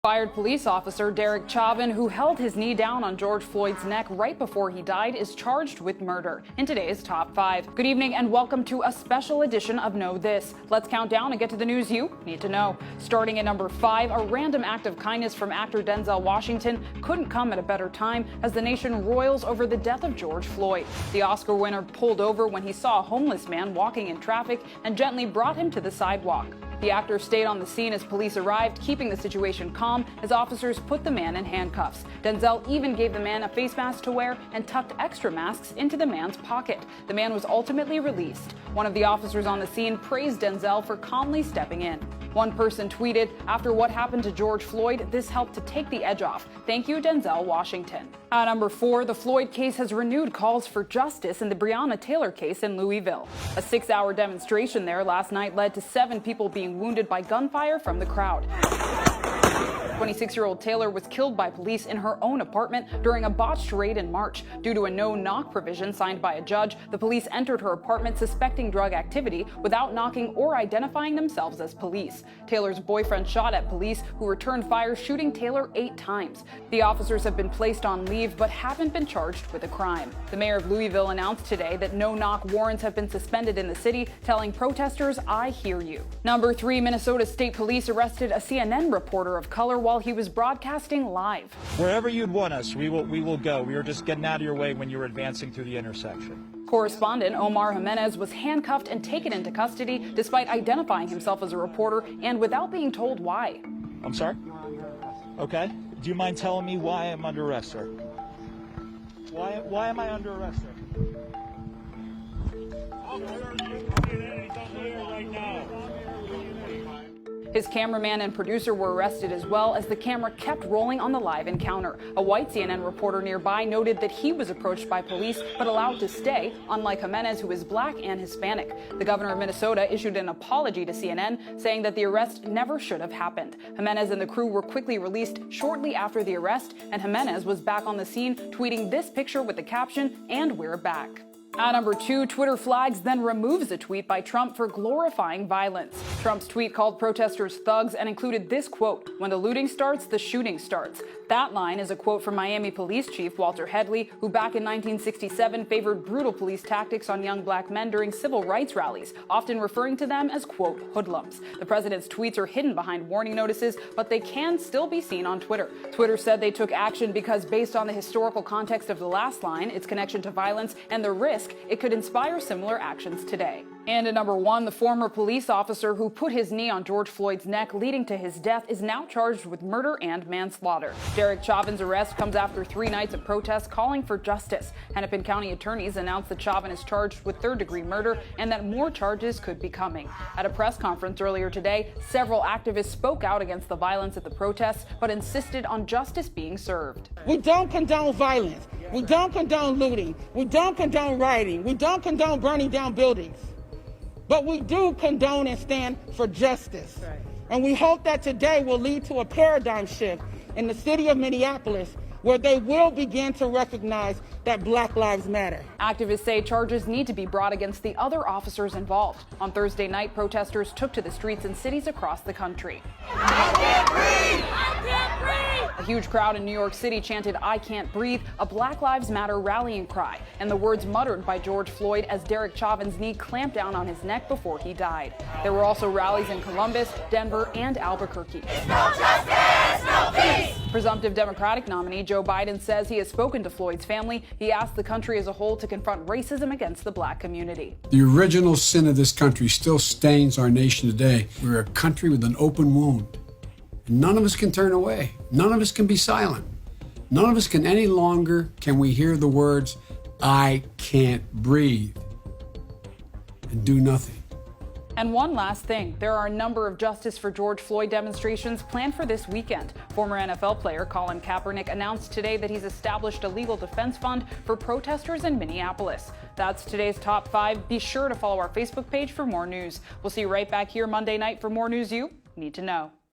Fired police officer Derek Chauvin, who held his knee down on George Floyd's neck right before he died, is charged with murder. In today's Top 5. Good evening and welcome to a special edition of Know This. Let's count down and get to the news you need to know. Starting at number 5, a random act of kindness from actor Denzel Washington couldn't come at a better time as the nation roils over the death of George Floyd. The Oscar winner pulled over when he saw a homeless man walking in traffic and gently brought him to the sidewalk. The actor stayed on the scene as police arrived, keeping the situation calm as officers put the man in handcuffs. Denzel even gave the man a face mask to wear and tucked extra masks into the man's pocket. The man was ultimately released. One of the officers on the scene praised Denzel for calmly stepping in. One person tweeted, "After what happened to George Floyd, this helped to take the edge off. Thank you, Denzel Washington." At number 4, the Floyd case has renewed calls for justice in the Breonna Taylor case in Louisville. A 6-hour demonstration there last night led to 7 people being wounded by gunfire from the crowd. 26-year-old Taylor was killed by police in her own apartment during a botched raid in March. Due to a no-knock provision signed by a judge, the police entered her apartment suspecting drug activity without knocking or identifying themselves as police. Taylor's boyfriend shot at police, who returned fire, shooting Taylor 8 times. The officers have been placed on leave but haven't been charged with a crime. The mayor of Louisville announced today that no-knock warrants have been suspended in the city, telling protesters, "I hear you." Number 3, Minnesota State Police arrested a CNN reporter of color while he was broadcasting live. Wherever you'd want us, we will go. We were just getting out of your way when you were advancing through the intersection. Correspondent Omar Jimenez was handcuffed and taken into custody despite identifying himself as a reporter and without being told why. I'm sorry? Okay. Do you mind telling me why I'm under arrest, sir? Why am I under arrest, sir? His cameraman and producer were arrested as well as the camera kept rolling on the live encounter. A white CNN reporter nearby noted that he was approached by police but allowed to stay, unlike Jimenez, who is black and Hispanic. The governor of Minnesota issued an apology to CNN, saying that the arrest never should have happened. Jimenez and the crew were quickly released shortly after the arrest, and Jimenez was back on the scene, tweeting this picture with the caption, "And we're back." At number 2, Twitter flags, then removes a tweet by Trump for glorifying violence. Trump's tweet called protesters thugs and included this quote, "When the looting starts, the shooting starts." That line is a quote from Miami Police Chief Walter Headley, who back in 1967 favored brutal police tactics on young black men during civil rights rallies, often referring to them as, quote, hoodlums. The president's tweets are hidden behind warning notices, but they can still be seen on Twitter. Twitter said they took action because based on the historical context of the last line, its connection to violence, and the risk it could inspire similar actions today. And at number 1, the former police officer who put his knee on George Floyd's neck leading to his death is now charged with murder and manslaughter. Derek Chauvin's arrest comes after 3 nights of protests calling for justice. Hennepin County attorneys announced that Chauvin is charged with 3rd-degree murder and that more charges could be coming. At a press conference earlier today, several activists spoke out against the violence at the protests but insisted on justice being served. We don't condone violence. We don't condone looting. We don't condone rioting. We don't condone burning down buildings. But we do condone and stand for justice. Right. And we hope that today will lead to a paradigm shift in the city of Minneapolis, where they will begin to recognize that Black Lives Matter. Activists say charges need to be brought against the other officers involved. On Thursday night, protesters took to the streets in cities across the country. I can't breathe! I can't breathe! A huge crowd in New York City chanted, "I can't breathe," a Black Lives Matter rallying cry, and the words muttered by George Floyd as Derek Chauvin's knee clamped down on his neck before he died. There were also rallies in Columbus, Denver, and Albuquerque. No justice, no peace! Presumptive Democratic nominee Joe Biden says he has spoken to Floyd's family. He asked the country as a whole to confront racism against the black community. The original sin of this country still stains our nation today. We're a country with an open wound. And none of us can turn away. None of us can be silent. None of us can any longer can we hear the words, "I can't breathe," and do nothing. And one last thing, there are a number of Justice for George Floyd demonstrations planned for this weekend. Former NFL player Colin Kaepernick announced today that he's established a legal defense fund for protesters in Minneapolis. That's today's Top 5. Be sure to follow our Facebook page for more news. We'll see you right back here Monday night for more news you need to know.